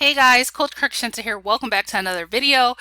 Hey guys, Coach 𝐼𝐧𝐼𝐴 here. Welcome back to another video.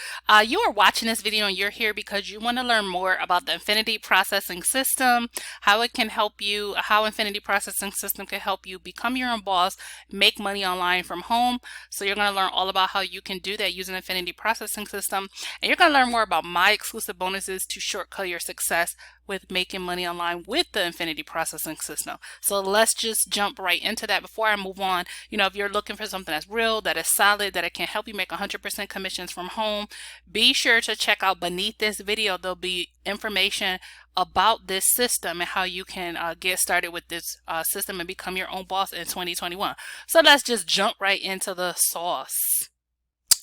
You are watching this video and you're here because you want to learn more about the Infinity Processing System, how it can help you, how Infinity Processing System can help you become your own boss, make money online from home. So you're going to learn all about how you can do that using Infinity Processing System. And you're going to learn more about my exclusive bonuses to shortcut your success with making money online with the Infinity Processing System. So let's just jump right into that. Before I move on, if you're looking for something that's real, that is solid, that it can help you make 100% commissions from home, be sure to check out beneath this video. There'll be information about this system and how you can get started with this system and become your own boss in 2021. So let's just jump right into the sauce.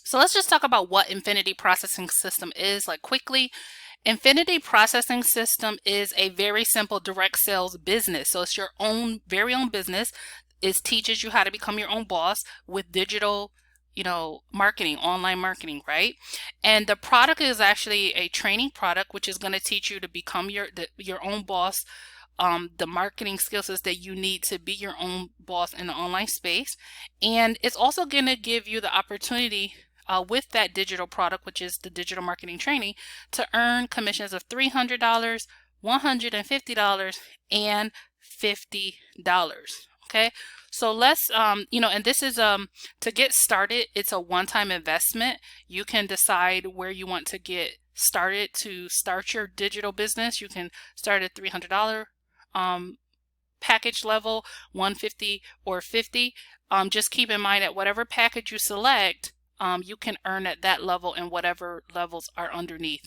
So let's just talk about what Infinity Processing System is, like quickly. Infinity Processing System is a very simple direct sales business. So it's your own, very own business. It teaches you how to become your own boss with digital, marketing, online marketing, right? And the product is actually a training product, which is going to teach you to become your own boss, the marketing skills that you need to be your own boss in the online space. And it's also going to give you the opportunity with that digital product, which is the digital marketing training, to earn commissions of $300, $150, and $50. Okay, so let's and this is to get started. It's a one-time investment. You can decide where you want to get started to start your digital business. You can start at $300 package level, $150 or $50. Just keep in mind that whatever package you select, you can earn at that level and whatever levels are underneath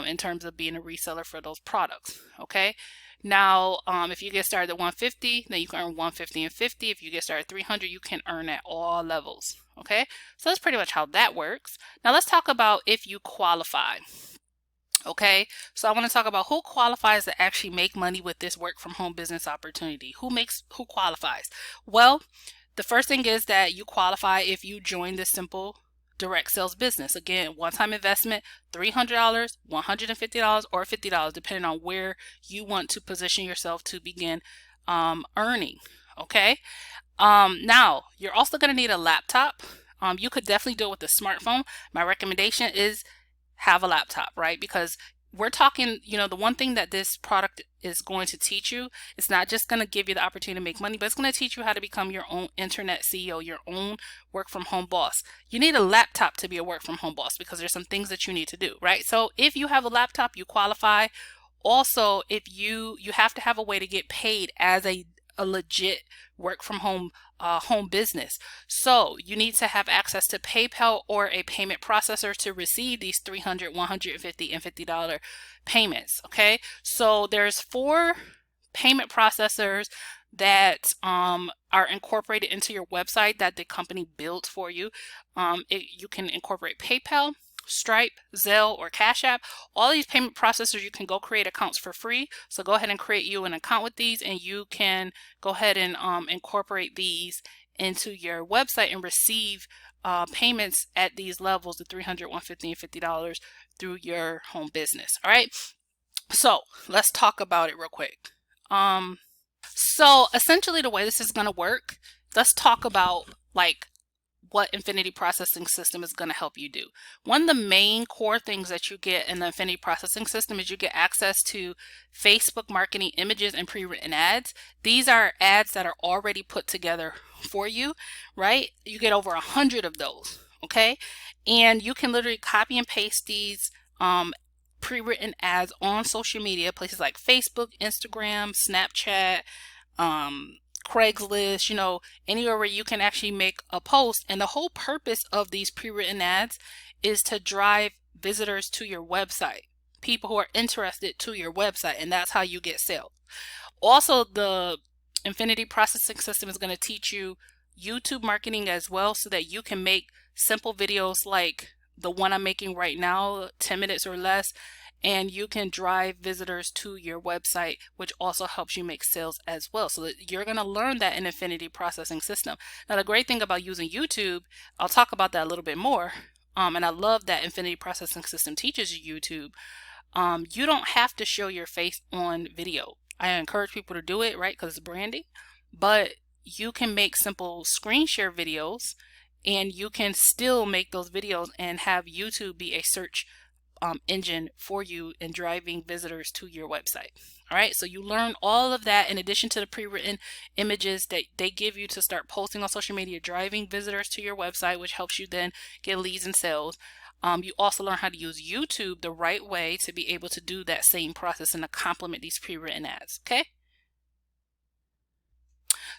in terms of being a reseller for those products. Okay. Now, if you get started at $150, then you can earn $150 and $50. If you get started at $300, you can earn at all levels. Okay. So that's pretty much how that works. Now let's talk about if you qualify. Okay, so I want to talk about who qualifies to actually make money with this work from home business opportunity. Who qualifies? Well, the first thing is that you qualify if you join this simple direct sales business. Again, one-time investment, $300, $150, or $50, depending on where you want to position yourself to begin earning. Okay. Now, you're also going to need a laptop. You could definitely do it with a smartphone. My recommendation is have a laptop, right? Because we're talking, the one thing that this product is going to teach you, it's not just going to give you the opportunity to make money, but it's going to teach you how to become your own internet CEO, your own work from home boss. You need a laptop to be a work from home boss because there's some things that you need to do, right? So if you have a laptop, you qualify. Also, if you have to have a way to get paid as a legit work from home home business. So you need to have access to PayPal or a payment processor to receive these $300, $150, and $50 payments. Okay, so there's 4 payment processors that are incorporated into your website that the company built for you. You can incorporate PayPal, Stripe, Zelle, or Cash App. All these payment processors, you can go create accounts for free. So go ahead and create you an account with these, and you can go ahead and incorporate these into your website and receive payments at these levels, the $300, $150, and $50 through your home business. All right. So let's talk about it real quick. So essentially the way this is going to work, let's talk about what Infinity Processing System is going to help you do. One of the main core things that you get in the Infinity Processing System is you get access to Facebook marketing images and pre-written ads. These are ads that are already put together for you, right? You get over 100 of those, okay? And you can literally copy and paste these pre-written ads on social media, places like Facebook, Instagram, Snapchat, Craigslist, anywhere where you can actually make a post. And the whole purpose of these pre-written ads is to drive visitors to your website, people who are interested to your website, and that's how you get sales. Also, the Infinity Processing System is going to teach you YouTube marketing as well, so that you can make simple videos like the one I'm making right now, 10 minutes or less, and you can drive visitors to your website, which also helps you make sales as well. So that you're going to learn that in Infinity Processing System. Now, the great thing about using YouTube, I'll talk about that a little bit more. And I love that Infinity Processing System teaches you YouTube. You don't have to show your face on video. I encourage people to do it, right? Because it's branding. But you can make simple screen share videos and you can still make those videos and have YouTube be a search engine for you and driving visitors to your website. All right, so you learn all of that in addition to the pre-written images that they give you to start posting on social media, driving visitors to your website, which helps you then get leads and sales. You also learn how to use YouTube the right way to be able to do that same process and to complement these pre-written ads. Okay.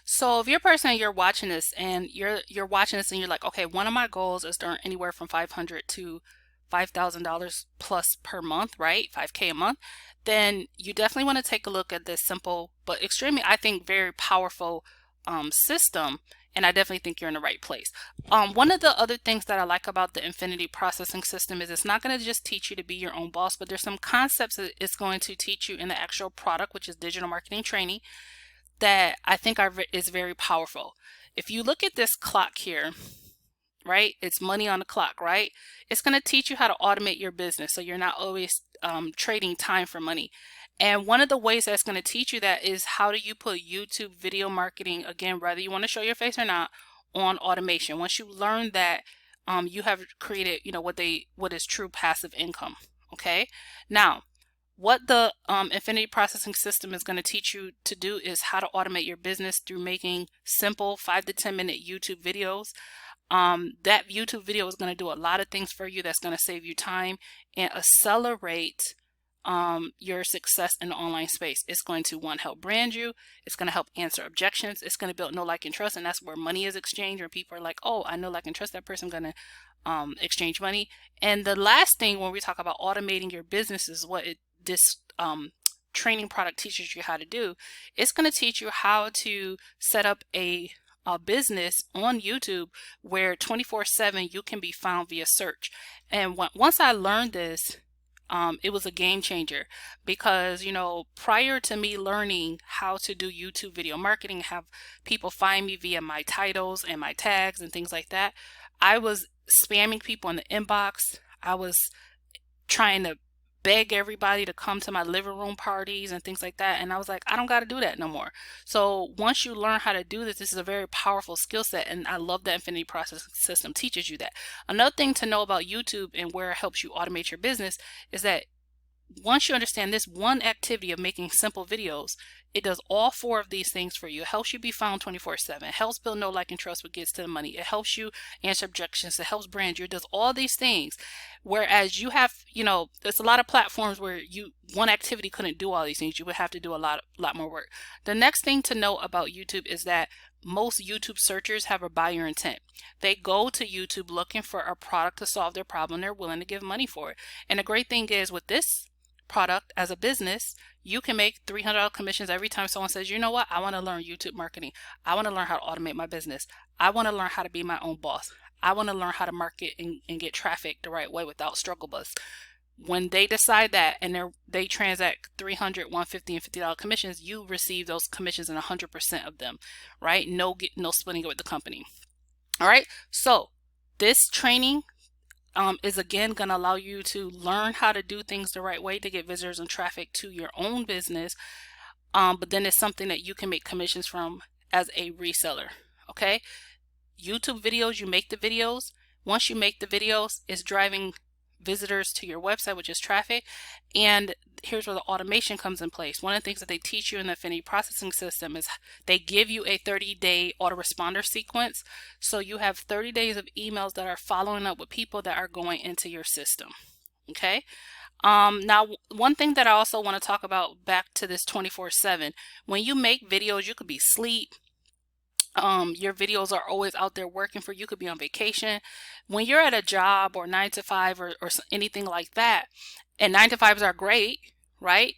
So if you're a person and you're watching this and you're watching this and you're like, okay, one of my goals is to earn anywhere from $500 to $5,000 plus per month, right? 5K a month. Then you definitely want to take a look at this simple but extremely, I think, very powerful system. And I definitely think you're in the right place. One of the other things that I like about the Infinity Processing System is it's not going to just teach you to be your own boss, but there's some concepts that it's going to teach you in the actual product, which is digital marketing training, that I think is very powerful. If you look at this clock here, right, it's money on the clock, right? It's going to teach you how to automate your business so you're not always trading time for money. And one of the ways that's going to teach you that is how do you put YouTube video marketing, again, whether you want to show your face or not, on automation. Once you learn that, you have created, you know, what is true passive income. Okay. Now, what the Infinity Processing System is going to teach you to do is how to automate your business through making simple 5 to 10 minute YouTube videos. That YouTube video is going to do a lot of things for you that's going to save you time and accelerate your success in the online space. It's going to, one, help brand you. It's going to help answer objections. It's going to build know, like, and trust, and that's where money is exchanged, where people are like, oh, I know, like, and trust that person. I'm going to exchange money. And the last thing when we talk about automating your business is what this training product teaches you how to do. It's going to teach you how to set up a business on YouTube where 24/7 you can be found via search. And once I learned this, it was a game changer, because, you know, prior to me learning how to do YouTube video marketing, have people find me via my titles and my tags and things like that, I was spamming people in the inbox. I was trying to beg everybody to come to my living room parties and things like that. And I was like, I don't got to do that no more. So once you learn how to do this, this is a very powerful skill set. And I love that Infinity Processing System teaches you that. Another thing to know about YouTube and where it helps you automate your business is that once you understand this one activity of making simple videos, it does all 4 of these things for you. It helps you be found 24/7. It helps build know, like, and trust what gets to the money. It helps you answer objections. It helps brand you. It does all these things. Whereas you have, you know, there's a lot of platforms where one activity couldn't do all these things. You would have to do a lot more work. The next thing to know about YouTube is that most YouTube searchers have a buyer intent. They go to YouTube looking for a product to solve their problem. They're willing to give money for it. And the great thing is with this product as a business, you can make $300 commissions every time someone says, you know what, I want to learn YouTube marketing. I want to learn how to automate my business. I want to learn how to be my own boss. I want to learn how to market and get traffic the right way without struggle bus. When they decide that and they transact $300, $150, and $50 commissions, you receive those commissions in 100% of them, right? No splitting it with the company. All right. So this training is again going to allow you to learn how to do things the right way to get visitors and traffic to your own business. But then it's something that you can make commissions from as a reseller. Okay. YouTube videos, you make the videos. Once you make the videos, it's driving visitors to your website, which is traffic. And here's where the automation comes in place. One of the things that they teach you in the Infinity Processing System is they give you a 30-day autoresponder sequence. So you have 30 days of emails that are following up with people that are going into your system. Okay. Now, one thing that I also want to talk about back to this 24/7, when you make videos, you could be asleep. Your videos are always out there working for you. You could be on vacation. When you're at a job or 9 to 5 or anything like that, and 9 to 5s are great, right?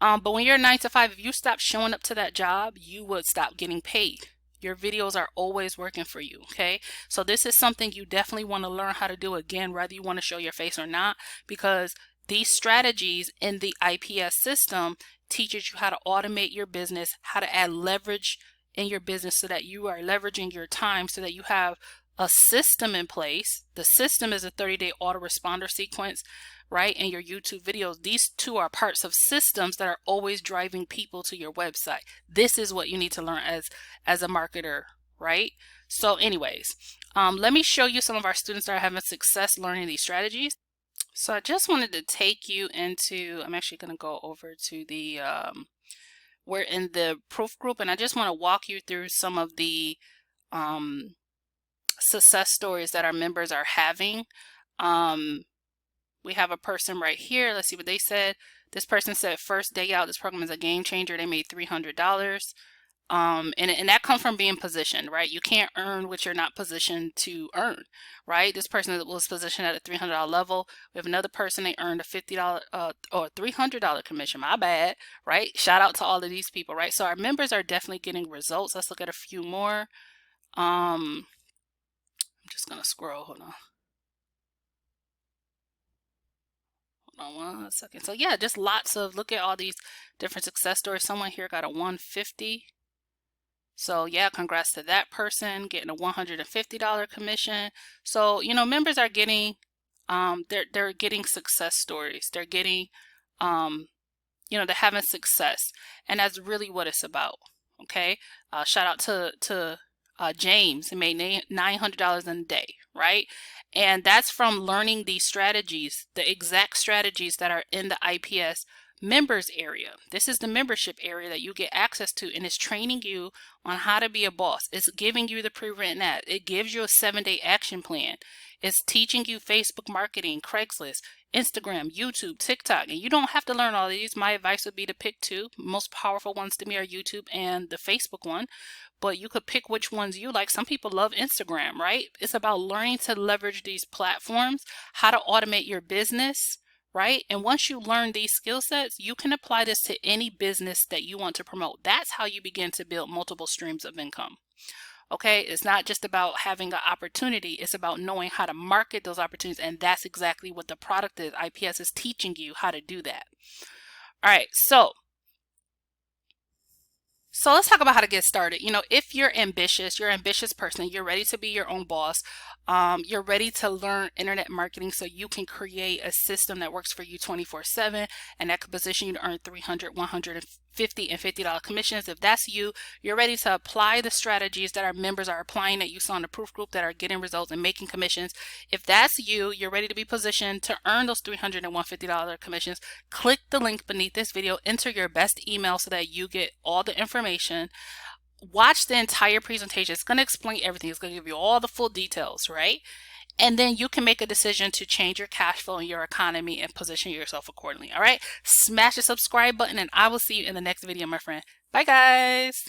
But when you're 9 to 5, if you stop showing up to that job, you would stop getting paid. Your videos are always working for you. Okay. So this is something you definitely want to learn how to do, again, whether you want to show your face or not, because these strategies in the IPS system teaches you how to automate your business, how to add leverage in your business so that you are leveraging your time, so that you have a system in place. The system is a 30-day autoresponder sequence, right? And your YouTube videos, these two are parts of systems that are always driving people to your website. This is what you need to learn as a marketer, right? So anyways, Let me show you some of our students that are having success learning these strategies. So I just wanted to take you into, I'm actually going to go over to the, we're in the proof group, and I just want to walk you through some of the success stories that our members are having. We have a person right here. Let's see what they said. This person said, first day out, this program is a game changer. They made $300. And that comes from being positioned, right? You can't earn what you're not positioned to earn, right? This person was positioned at a $300 level. We have another person, they earned a $50 or $300 commission, my bad, right? Shout out to all of these people, right? So our members are definitely getting results. Let's look at a few more. I'm just gonna scroll, hold on. Hold on 1 second. So yeah, just lots of, look at all these different success stories. Someone here got a 150. So yeah, congrats to that person getting a $150 commission. So, you know, members are getting, they're getting success stories. They're getting, you know, they're having success, and that's really what it's about. Okay. Shout out to James, who made $900 in a day, right? And that's from learning these strategies, the exact strategies that are in the IPS members area. This is the membership area that you get access to, and it's training you on how to be a boss. It's giving you the pre-written ad. It gives you a 7-day action plan. It's teaching you Facebook marketing, Craigslist, Instagram, YouTube, TikTok, and you don't have to learn all of these. My advice would be to pick two. Most powerful ones to me are YouTube and the Facebook one, but you could pick which ones you like. Some people love Instagram, right? It's about learning to leverage these platforms, how to automate your business, right? And once you learn these skill sets, you can apply this to any business that you want to promote. That's how you begin to build multiple streams of income. Okay, it's not just about having an opportunity, it's about knowing how to market those opportunities, and that's exactly what the product is. IPS is teaching you how to do that. All right, so let's talk about how to get started. You know, if you're an ambitious person, you're ready to be your own boss, you're ready to learn internet marketing so you can create a system that works for you 24/7, and that could position you to earn $300, $150, and $50 commissions. If that's you, you're ready to apply the strategies that our members are applying that you saw in the proof group that are getting results and making commissions. If that's you, you're ready to be positioned to earn those $300 and $150 commissions. Click the link beneath this video, enter your best email so that you get all the information. Watch the entire presentation. It's going to explain everything. It's going to give you all the full details, right? And then you can make a decision to change your cash flow and your economy and position yourself accordingly. All right. Smash the subscribe button, and I will see you in the next video, my friend. Bye, guys.